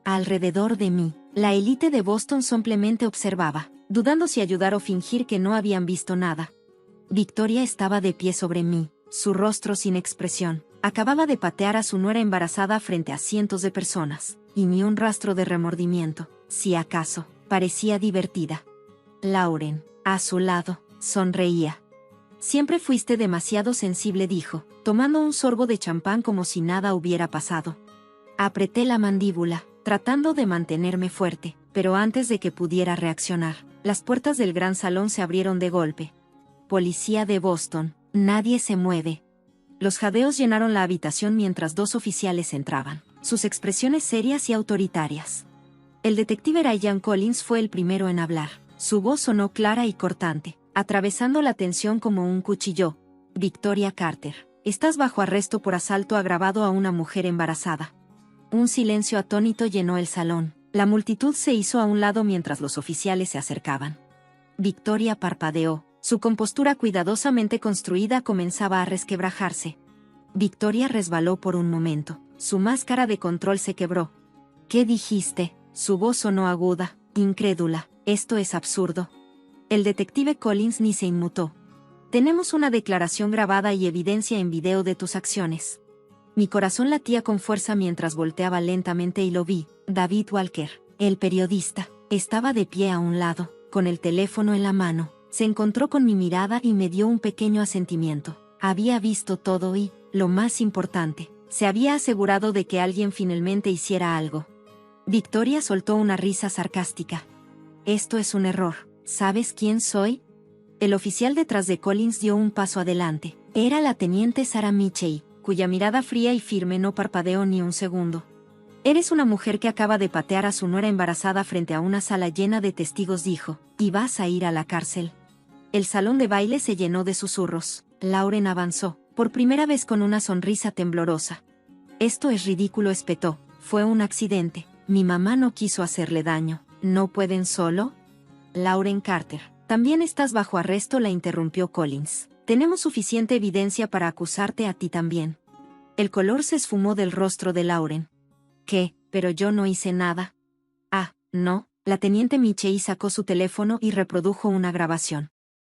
Alrededor de mí, la élite de Boston simplemente observaba, dudando si ayudar o fingir que no habían visto nada. Victoria estaba de pie sobre mí, su rostro sin expresión. Acababa de patear a su nuera embarazada frente a cientos de personas, y ni un rastro de remordimiento, si acaso, parecía divertida. Lauren, a su lado, sonreía. Siempre fuiste demasiado sensible, dijo, tomando un sorbo de champán como si nada hubiera pasado. Apreté la mandíbula, tratando de mantenerme fuerte, pero antes de que pudiera reaccionar, las puertas del gran salón se abrieron de golpe. Policía de Boston, nadie se mueve. Los jadeos llenaron la habitación mientras dos oficiales entraban, sus expresiones serias y autoritarias. El detective Ryan Collins fue el primero en hablar. Su voz sonó clara y cortante, atravesando la tensión como un cuchillo. Victoria Carter, estás bajo arresto por asalto agravado a una mujer embarazada. Un silencio atónito llenó el salón. La multitud se hizo a un lado mientras los oficiales se acercaban. Victoria parpadeó. Su compostura cuidadosamente construida comenzaba a resquebrajarse. Victoria resbaló por un momento. Su máscara de control se quebró. ¿Qué dijiste? Su voz sonó aguda, incrédula. Esto es absurdo. El detective Collins ni se inmutó. Tenemos una declaración grabada y evidencia en video de tus acciones. Mi corazón latía con fuerza mientras volteaba lentamente y lo vi. David Walker, el periodista, estaba de pie a un lado, con el teléfono en la mano. Se encontró con mi mirada y me dio un pequeño asentimiento. Había visto todo y, lo más importante, se había asegurado de que alguien finalmente hiciera algo. Victoria soltó una risa sarcástica. Esto es un error. ¿Sabes quién soy? El oficial detrás de Collins dio un paso adelante. Era la teniente Sarah Mitchell, cuya mirada fría y firme no parpadeó ni un segundo. Eres una mujer que acaba de patear a su nuera embarazada frente a una sala llena de testigos, dijo, y vas a ir a la cárcel. El salón de baile se llenó de susurros. Lauren avanzó, por primera vez con una sonrisa temblorosa. Esto es ridículo, espetó. Fue un accidente. Mi mamá no quiso hacerle daño. ¿No pueden solo? Lauren Carter, también estás bajo arresto, la interrumpió Collins. Tenemos suficiente evidencia para acusarte a ti también. El color se esfumó del rostro de Lauren. ¿Qué? Pero yo no hice nada. Ah, no. La teniente Mitchell sacó su teléfono y reprodujo una grabación.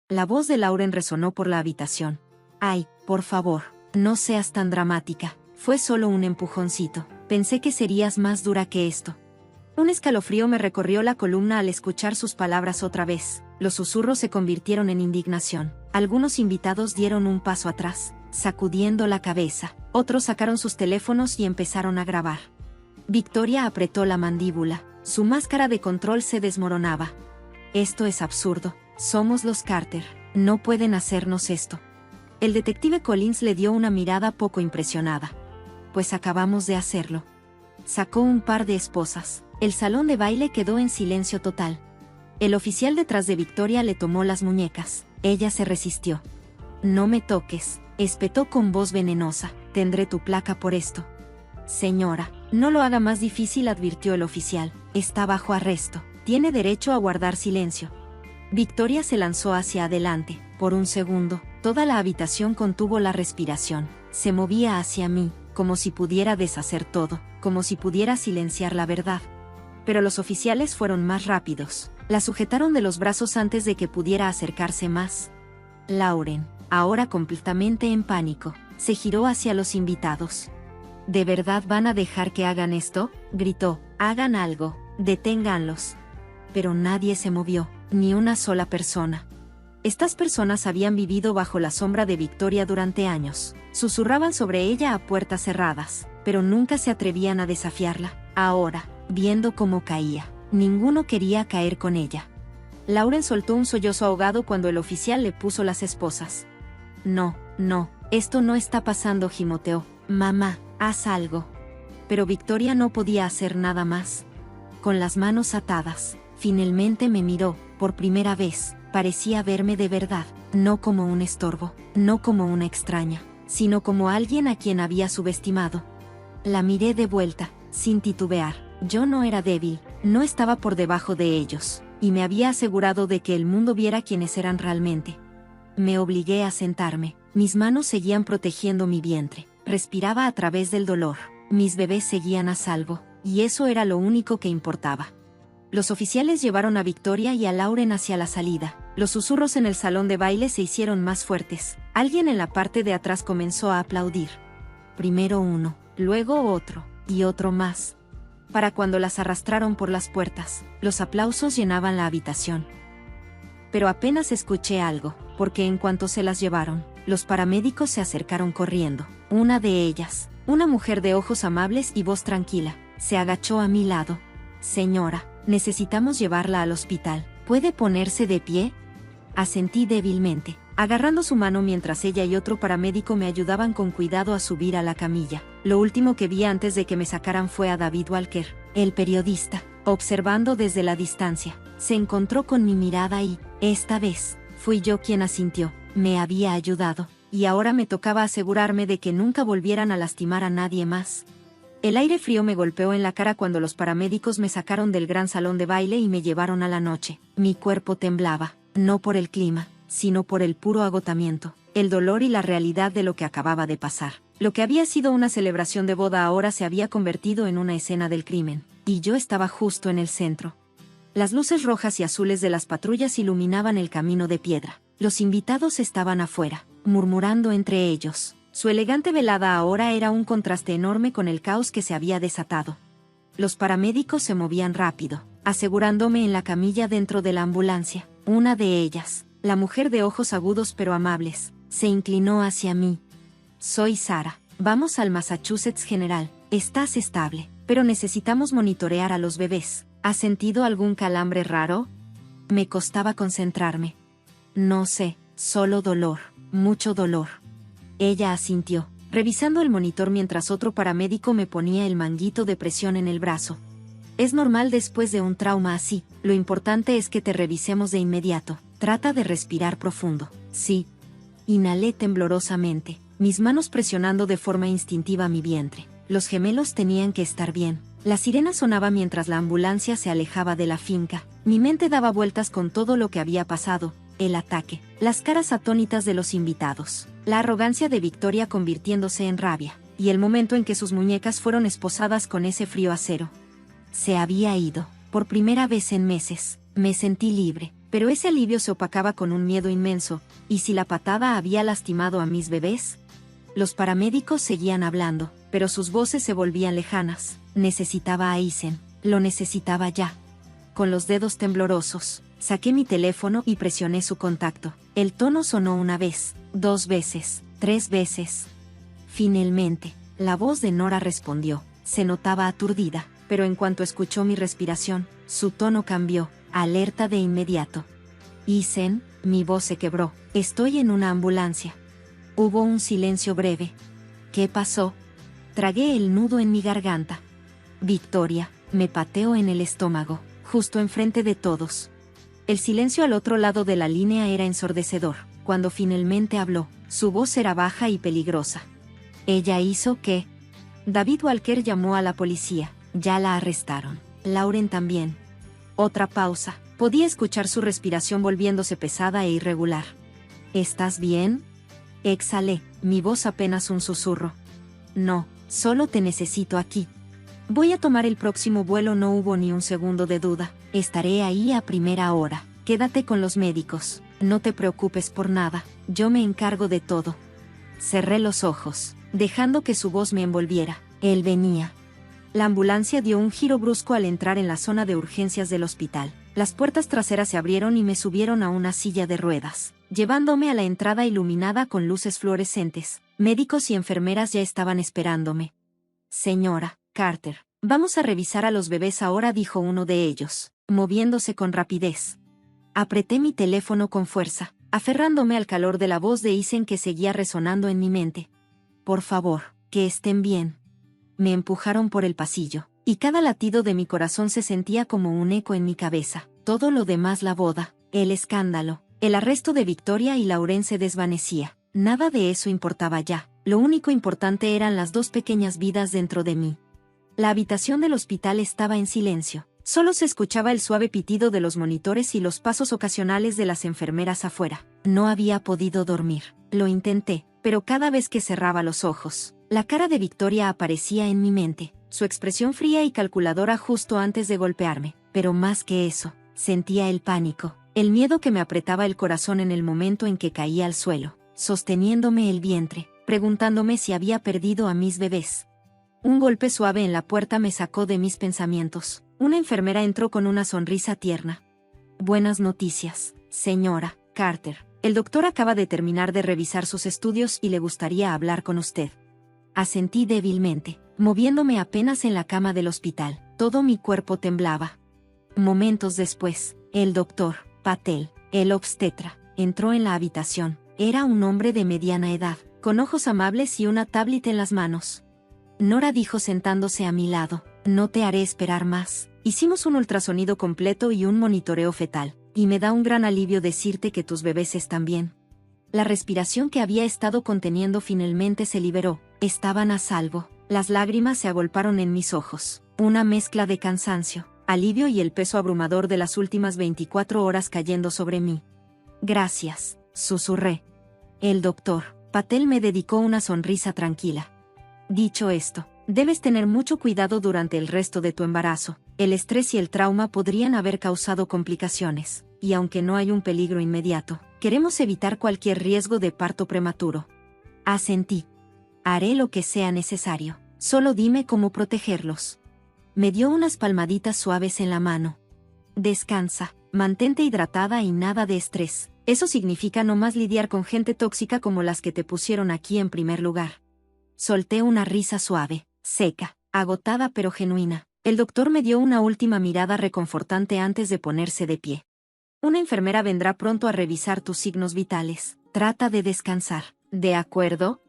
La voz de Lauren resonó por la habitación. Ay, por favor, No seas tan dramática. Fue solo un empujoncito. Pensé que serías más dura que esto. Un escalofrío me recorrió la columna al escuchar sus palabras otra vez. Los susurros se convirtieron en indignación. Algunos invitados dieron un paso atrás, sacudiendo la cabeza. Otros sacaron sus teléfonos y empezaron a grabar. Victoria apretó la mandíbula. Su máscara de control se desmoronaba. Esto es absurdo. Somos los Carter. No pueden hacernos esto. El detective Collins le dio una mirada poco impresionada. Pues acabamos de hacerlo. Sacó un par de esposas. El salón de baile quedó en silencio total. El oficial detrás de Victoria le tomó las muñecas. Ella se resistió. No me toques, espetó con voz venenosa. Tendré tu placa por esto. Señora, no lo haga más difícil, advirtió el oficial. Está bajo arresto. Tiene derecho a guardar silencio. Victoria se lanzó hacia adelante. Por un segundo, toda la habitación contuvo la respiración. Se movía hacia mí, como si pudiera deshacer todo, como si pudiera silenciar la verdad. Pero los oficiales fueron más rápidos. La sujetaron de los brazos antes de que pudiera acercarse más. Lauren, ahora completamente en pánico, se giró hacia los invitados. ¿De verdad van a dejar que hagan esto?, gritó. Hagan algo, deténganlos. Pero nadie se movió, ni una sola persona. Estas personas habían vivido bajo la sombra de Victoria durante años. Susurraban sobre ella a puertas cerradas, pero nunca se atrevían a desafiarla. Ahora, viendo cómo caía, ninguno quería caer con ella. Lauren soltó un sollozo ahogado cuando el oficial le puso las esposas. No, esto no está pasando, gimoteó. Mamá, haz algo. Pero Victoria no podía hacer nada más. Con las manos atadas, finalmente me miró, por primera vez. Parecía verme de verdad, no como un estorbo, no como una extraña, sino como alguien a quien había subestimado. La miré de vuelta, sin titubear. Yo no era débil, no estaba por debajo de ellos, y me había asegurado de que el mundo viera quiénes eran realmente. Me obligué a sentarme, mis manos seguían protegiendo mi vientre, respiraba a través del dolor, mis bebés seguían a salvo, y eso era lo único que importaba. Los oficiales llevaron a Victoria y a Lauren hacia la salida. Los susurros en el salón de baile se hicieron más fuertes. Alguien en la parte de atrás comenzó a aplaudir. Primero uno, luego otro, y otro más. Para cuando las arrastraron por las puertas, los aplausos llenaban la habitación. Pero apenas escuché algo, porque en cuanto se las llevaron, los paramédicos se acercaron corriendo. Una de ellas, una mujer de ojos amables y voz tranquila, se agachó a mi lado. Señora, necesitamos llevarla al hospital. ¿Puede ponerse de pie? Asentí débilmente, agarrando su mano mientras ella y otro paramédico me ayudaban con cuidado a subir a la camilla. Lo último que vi antes de que me sacaran fue a David Walker, el periodista, observando desde la distancia. Se encontró con mi mirada y, esta vez, fui yo quien asintió. Me había ayudado, y ahora me tocaba asegurarme de que nunca volvieran a lastimar a nadie más. El aire frío me golpeó en la cara cuando los paramédicos me sacaron del gran salón de baile y me llevaron a la noche. Mi cuerpo temblaba, no por el clima, sino por el puro agotamiento, el dolor y la realidad de lo que acababa de pasar. Lo que había sido una celebración de boda ahora se había convertido en una escena del crimen, y yo estaba justo en el centro. Las luces rojas y azules de las patrullas iluminaban el camino de piedra. Los invitados estaban afuera, murmurando entre ellos. Su elegante velada ahora era un contraste enorme con el caos que se había desatado. Los paramédicos se movían rápido, asegurándome en la camilla dentro de la ambulancia. Una de ellas, la mujer de ojos agudos pero amables, se inclinó hacia mí. Soy Sara. Vamos al Massachusetts General. Estás estable, pero necesitamos monitorear a los bebés. ¿Has sentido algún calambre raro? Me costaba concentrarme. No sé, solo dolor, mucho dolor. Ella asintió, revisando el monitor mientras otro paramédico me ponía el manguito de presión en el brazo. Es normal después de un trauma así, lo importante es que te revisemos de inmediato. Trata de respirar profundo. Sí. Inhalé temblorosamente, mis manos presionando de forma instintiva mi vientre. Los gemelos tenían que estar bien. La sirena sonaba mientras la ambulancia se alejaba de la finca. Mi mente daba vueltas con todo lo que había pasado. El ataque, las caras atónitas de los invitados, la arrogancia de Victoria convirtiéndose en rabia, y el momento en que sus muñecas fueron esposadas con ese frío acero. Se había ido, por primera vez en meses. Me sentí libre, pero ese alivio se opacaba con un miedo inmenso. ¿Y si la patada había lastimado a mis bebés? Los paramédicos seguían hablando, pero sus voces se volvían lejanas. Necesitaba a Isen. Lo necesitaba ya. Con los dedos temblorosos, saqué mi teléfono y presioné su contacto. El tono sonó una vez, 2 veces, 3 veces. Finalmente, la voz de Nora respondió. Se notaba aturdida, pero en cuanto escuchó mi respiración, su tono cambió, alerta de inmediato. Isen, mi voz se quebró. Estoy en una ambulancia. Hubo un silencio breve. ¿Qué pasó? Tragué el nudo en mi garganta. Victoria, me pateó en el estómago, justo enfrente de todos. El silencio al otro lado de la línea era ensordecedor. Cuando finalmente habló, su voz era baja y peligrosa. ¿Ella hizo qué? David Walker llamó a la policía. Ya la arrestaron. Lauren también. Otra pausa. Podía escuchar su respiración volviéndose pesada e irregular. ¿Estás bien? Exhalé, mi voz apenas un susurro. No, solo te necesito aquí. Voy a tomar el próximo vuelo. No hubo ni un segundo de duda. Estaré ahí a primera hora. Quédate con los médicos. No te preocupes por nada. Yo me encargo de todo. Cerré los ojos, dejando que su voz me envolviera. Él venía. La ambulancia dio un giro brusco al entrar en la zona de urgencias del hospital. Las puertas traseras se abrieron y me subieron a una silla de ruedas, llevándome a la entrada iluminada con luces fluorescentes. Médicos y enfermeras ya estaban esperándome. Señora Carter, vamos a revisar a los bebés ahora, dijo uno de ellos, moviéndose con rapidez. Apreté mi teléfono con fuerza, aferrándome al calor de la voz de Isen que seguía resonando en mi mente. Por favor, que estén bien. Me empujaron por el pasillo, y cada latido de mi corazón se sentía como un eco en mi cabeza. Todo lo demás, la boda, el escándalo, el arresto de Victoria y Lauren, se desvanecía. Nada de eso importaba ya. Lo único importante eran las 2 pequeñas vidas dentro de mí. La habitación del hospital estaba en silencio. Solo se escuchaba el suave pitido de los monitores y los pasos ocasionales de las enfermeras afuera. No había podido dormir. Lo intenté, pero cada vez que cerraba los ojos, la cara de Victoria aparecía en mi mente, su expresión fría y calculadora justo antes de golpearme. Pero más que eso, sentía el pánico, el miedo que me apretaba el corazón en el momento en que caía al suelo, sosteniéndome el vientre, preguntándome si había perdido a mis bebés. Un golpe suave en la puerta me sacó de mis pensamientos. Una enfermera entró con una sonrisa tierna. Buenas noticias, señora Carter. El doctor acaba de terminar de revisar sus estudios y le gustaría hablar con usted. Asentí débilmente, moviéndome apenas en la cama del hospital. Todo mi cuerpo temblaba. Momentos después, el doctor Patel, el obstetra, entró en la habitación. Era un hombre de mediana edad, con ojos amables y una tablet en las manos. Nora, dijo sentándose a mi lado, no te haré esperar más. Hicimos un ultrasonido completo y un monitoreo fetal, y me da un gran alivio decirte que tus bebés están bien. La respiración que había estado conteniendo finalmente se liberó. Estaban a salvo. Las lágrimas se agolparon en mis ojos. Una mezcla de cansancio, alivio y el peso abrumador de las últimas 24 horas cayendo sobre mí. Gracias, susurré. El doctor Patel me dedicó una sonrisa tranquila. Dicho esto, debes tener mucho cuidado durante el resto de tu embarazo. El estrés y el trauma podrían haber causado complicaciones, y aunque no hay un peligro inmediato, queremos evitar cualquier riesgo de parto prematuro. Asentí. Haré lo que sea necesario. Solo dime cómo protegerlos. Me dio unas palmaditas suaves en la mano. Descansa, mantente hidratada y nada de estrés. Eso significa no más lidiar con gente tóxica como las que te pusieron aquí en primer lugar. Solté una risa suave, seca, agotada pero genuina. El doctor me dio una última mirada reconfortante antes de ponerse de pie. Una enfermera vendrá pronto a revisar tus signos vitales. Trata de descansar. ¿De acuerdo?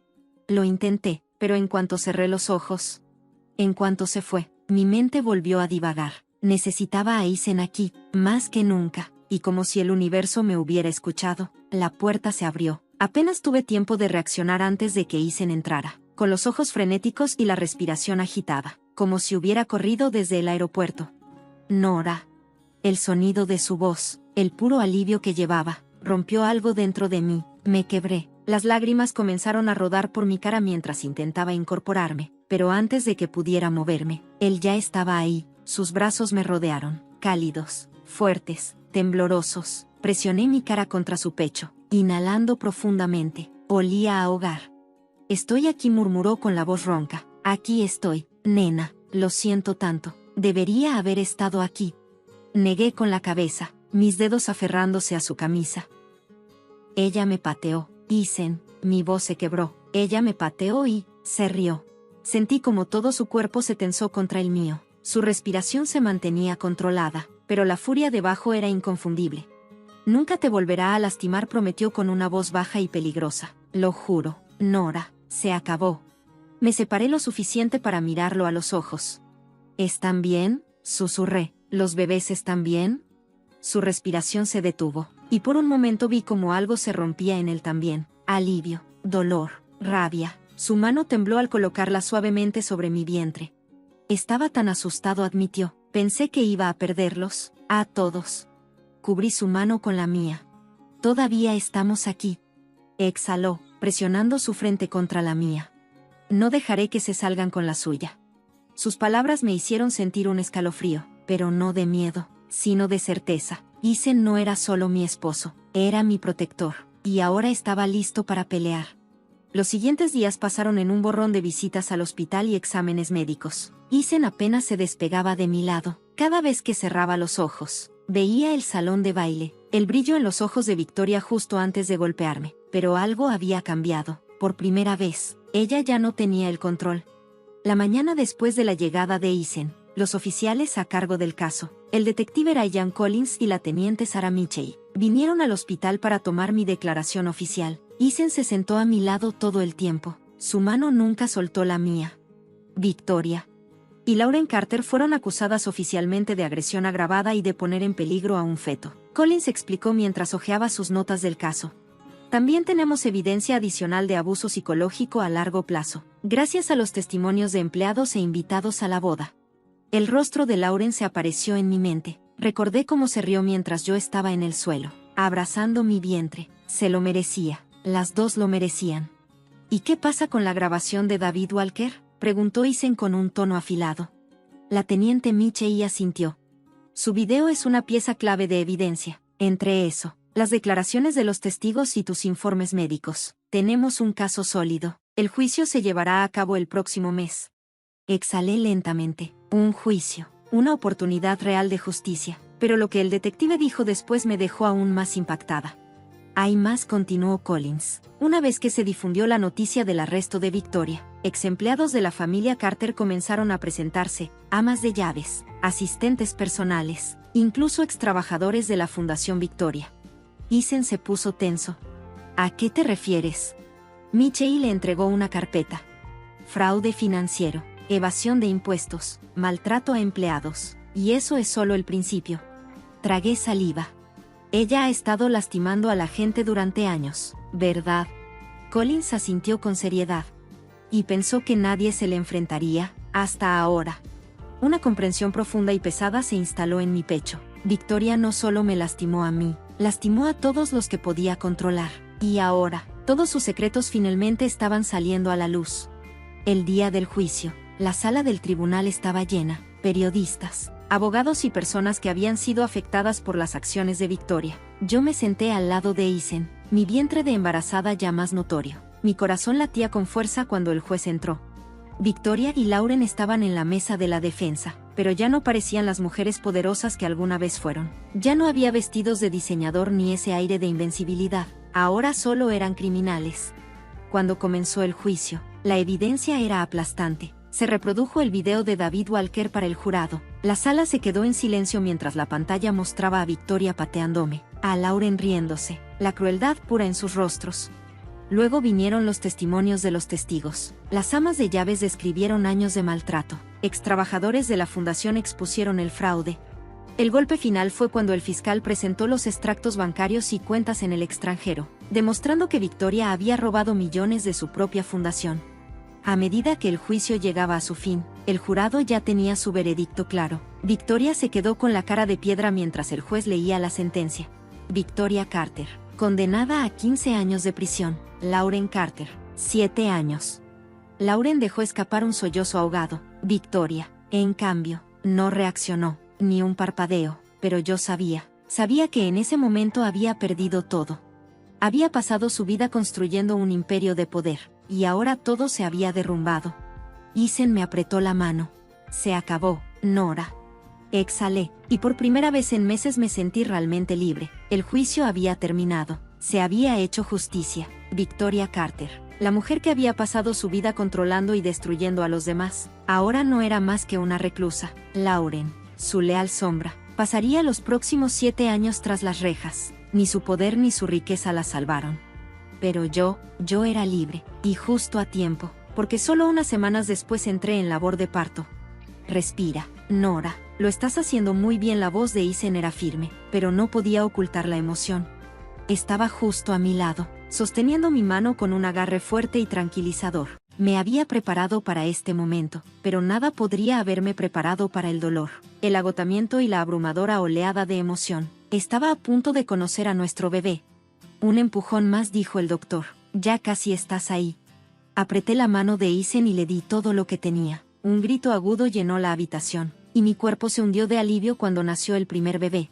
Lo intenté, pero en cuanto cerré los ojos, en cuanto se fue, mi mente volvió a divagar. Necesitaba a Isen aquí, más que nunca, y como si el universo me hubiera escuchado, la puerta se abrió. Apenas tuve tiempo de reaccionar antes de que Isen entrara, con los ojos frenéticos y la respiración agitada, como si hubiera corrido desde el aeropuerto. Nora. El sonido de su voz, el puro alivio que llevaba, rompió algo dentro de mí. Me quebré. Las lágrimas comenzaron a rodar por mi cara mientras intentaba incorporarme, pero antes de que pudiera moverme, él ya estaba ahí. Sus brazos me rodearon, cálidos, fuertes, temblorosos. Presioné mi cara contra su pecho, inhalando profundamente. Olía a hogar. Estoy aquí, murmuró con la voz ronca. Aquí estoy, nena, lo siento tanto. Debería haber estado aquí. Negué con la cabeza, mis dedos aferrándose a su camisa. Ella me pateó. Isen, mi voz se quebró. Ella me pateó y se rió. Sentí como todo su cuerpo se tensó contra el mío. Su respiración se mantenía controlada, pero la furia debajo era inconfundible. Nunca te volverá a lastimar, prometió con una voz baja y peligrosa. Lo juro, Nora, se acabó. Me separé lo suficiente para mirarlo a los ojos. ¿Están bien?, susurré. ¿Los bebés están bien? Su respiración se detuvo, y por un momento vi como algo se rompía en él también. Alivio, dolor, rabia. Su mano tembló al colocarla suavemente sobre mi vientre. Estaba tan asustado, admitió. Pensé que iba a perderlos, a todos. Cubrí su mano con la mía. Todavía estamos aquí. Exhaló, presionando su frente contra la mía. No dejaré que se salgan con la suya. Sus palabras me hicieron sentir un escalofrío, pero no de miedo, sino de certeza. Isen no era solo mi esposo, era mi protector, y ahora estaba listo para pelear. Los siguientes días pasaron en un borrón de visitas al hospital y exámenes médicos. Isen apenas se despegaba de mi lado. Cada vez que cerraba los ojos, veía el salón de baile, el brillo en los ojos de Victoria justo antes de golpearme. Pero algo había cambiado. Por primera vez, ella ya no tenía el control. La mañana después de la llegada de Isen, los oficiales a cargo del caso, el detective Ryan Collins y la teniente Sarah Mitchell, vinieron al hospital para tomar mi declaración oficial. Isen se sentó a mi lado todo el tiempo. Su mano nunca soltó la mía. Victoria y Lauren Carter fueron acusadas oficialmente de agresión agravada y de poner en peligro a un feto. Collins explicó mientras hojeaba sus notas del caso. También tenemos evidencia adicional de abuso psicológico a largo plazo, gracias a los testimonios de empleados e invitados a la boda. El rostro de Lauren se apareció en mi mente. Recordé cómo se rió mientras yo estaba en el suelo, abrazando mi vientre. Se lo merecía. Las dos lo merecían. ¿Y qué pasa con la grabación de David Walker?, preguntó Isen con un tono afilado. La teniente Mitchell asintió. Su video es una pieza clave de evidencia. Entre eso, las declaraciones de los testigos y tus informes médicos. Tenemos un caso sólido. El juicio se llevará a cabo el próximo mes. Exhalé lentamente. Un juicio. Una oportunidad real de justicia. Pero lo que el detective dijo después me dejó aún más impactada. Hay más, continuó Collins. Una vez que se difundió la noticia del arresto de Victoria, ex empleados de la familia Carter comenzaron a presentarse, amas de llaves, asistentes personales, incluso ex trabajadores de la Fundación Victoria. Isen se puso tenso. ¿A qué te refieres? Mitchell le entregó una carpeta. Fraude financiero, evasión de impuestos, maltrato a empleados. Y eso es solo el principio. Tragué saliva. Ella ha estado lastimando a la gente durante años, ¿verdad? Collins asintió con seriedad. Y pensó que nadie se le enfrentaría, hasta ahora. Una comprensión profunda y pesada se instaló en mi pecho. Victoria no solo me lastimó a mí, lastimó a todos los que podía controlar. Y ahora, todos sus secretos finalmente estaban saliendo a la luz. El día del juicio, la sala del tribunal estaba llena, periodistas, abogados y personas que habían sido afectadas por las acciones de Victoria. Yo me senté al lado de Isen, mi vientre de embarazada ya más notorio. Mi corazón latía con fuerza cuando el juez entró. Victoria y Lauren estaban en la mesa de la defensa, pero ya no parecían las mujeres poderosas que alguna vez fueron. Ya no había vestidos de diseñador ni ese aire de invencibilidad. Ahora solo eran criminales. Cuando comenzó el juicio, la evidencia era aplastante. Se reprodujo el video de David Walker para el jurado. La sala se quedó en silencio mientras la pantalla mostraba a Victoria pateándome, a Lauren riéndose, la crueldad pura en sus rostros. Luego vinieron los testimonios de los testigos. Las amas de llaves describieron años de maltrato. Extrabajadores de la fundación expusieron el fraude. El golpe final fue cuando el fiscal presentó los extractos bancarios y cuentas en el extranjero, demostrando que Victoria había robado millones de su propia fundación. A medida que el juicio llegaba a su fin, el jurado ya tenía su veredicto claro. Victoria se quedó con la cara de piedra mientras el juez leía la sentencia. Victoria Carter, condenada a 15 años de prisión. Lauren Carter, 7 años. Lauren dejó escapar un sollozo ahogado. Victoria, en cambio, no reaccionó, ni un parpadeo, pero yo sabía que en ese momento había perdido todo. Había pasado su vida construyendo un imperio de poder, y ahora todo se había derrumbado. Isen me apretó la mano. Se acabó, Nora. Exhalé, y por primera vez en meses me sentí realmente libre. El juicio había terminado. Se había hecho justicia. Victoria Carter, la mujer que había pasado su vida controlando y destruyendo a los demás, ahora no era más que una reclusa. Lauren, su leal sombra, pasaría los próximos 7 años tras las rejas. Ni su poder ni su riqueza la salvaron. Pero yo era libre, y justo a tiempo, porque solo unas semanas después entré en labor de parto. Respira, Nora, lo estás haciendo muy bien. La voz de Isen era firme, pero no podía ocultar la emoción. Estaba justo a mi lado, sosteniendo mi mano con un agarre fuerte y tranquilizador. Me había preparado para este momento, pero nada podría haberme preparado para el dolor, el agotamiento y la abrumadora oleada de emoción. Estaba a punto de conocer a nuestro bebé. Un empujón más, dijo el doctor. Ya casi estás ahí. Apreté la mano de Isen y le di todo lo que tenía. Un grito agudo llenó la habitación, y mi cuerpo se hundió de alivio cuando nació el primer bebé.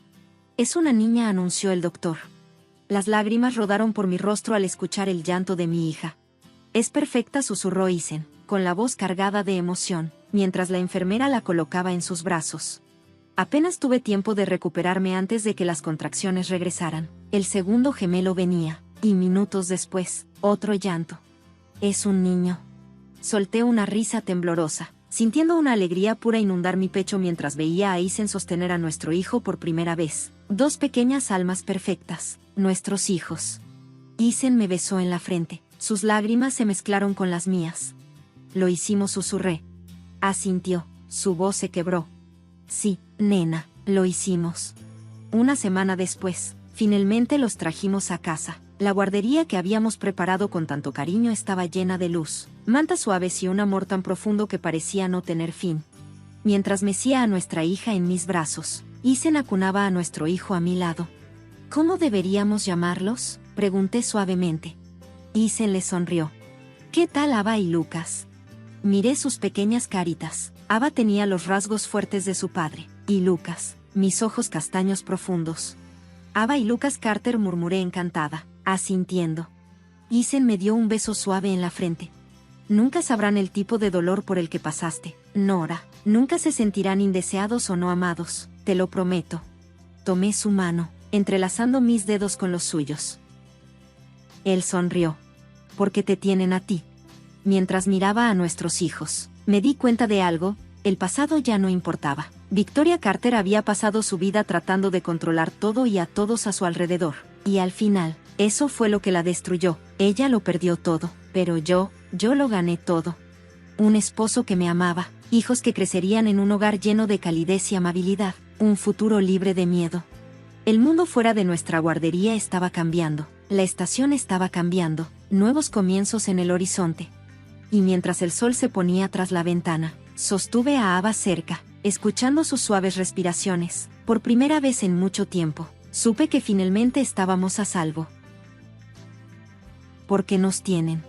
Es una niña, anunció el doctor. Las lágrimas rodaron por mi rostro al escuchar el llanto de mi hija. Es perfecta, susurró Isen, con la voz cargada de emoción, mientras la enfermera la colocaba en sus brazos. Apenas tuve tiempo de recuperarme antes de que las contracciones regresaran. El segundo gemelo venía, y minutos después, otro llanto. Es un niño. Solté una risa temblorosa, sintiendo una alegría pura inundar mi pecho mientras veía a Isen sostener a nuestro hijo por primera vez. 2 pequeñas almas perfectas, nuestros hijos. Isen me besó en la frente, sus lágrimas se mezclaron con las mías. Lo hicimos, susurré. Asintió, su voz se quebró. Sí, nena, lo hicimos. Una semana después, finalmente los trajimos a casa. La guardería que habíamos preparado con tanto cariño estaba llena de luz, mantas suaves y un amor tan profundo que parecía no tener fin. Mientras mecía a nuestra hija en mis brazos, Isen acunaba a nuestro hijo a mi lado. ¿Cómo deberíamos llamarlos?, pregunté suavemente. Isen le sonrió. ¿Qué tal Ava y Lucas? Miré sus pequeñas caritas. Ava tenía los rasgos fuertes de su padre, y Lucas, mis ojos castaños profundos. Ava y Lucas Carter, murmuré encantada, asintiendo. Isen me dio un beso suave en la frente. Nunca sabrán el tipo de dolor por el que pasaste, Nora. Nunca se sentirán indeseados o no amados, te lo prometo. Tomé su mano, entrelazando mis dedos con los suyos. Él sonrió. Porque te tienen a ti. Mientras miraba a nuestros hijos, me di cuenta de algo: el pasado ya no importaba. Victoria Carter había pasado su vida tratando de controlar todo y a todos a su alrededor, y al final, eso fue lo que la destruyó. Ella lo perdió todo, pero yo lo gané todo. Un esposo que me amaba, hijos que crecerían en un hogar lleno de calidez y amabilidad, un futuro libre de miedo. El mundo fuera de nuestra guardería estaba cambiando, la estación estaba cambiando, nuevos comienzos en el horizonte. Y mientras el sol se ponía tras la ventana, sostuve a Ava cerca, escuchando sus suaves respiraciones. Por primera vez en mucho tiempo, supe que finalmente estábamos a salvo. Porque nos tienen.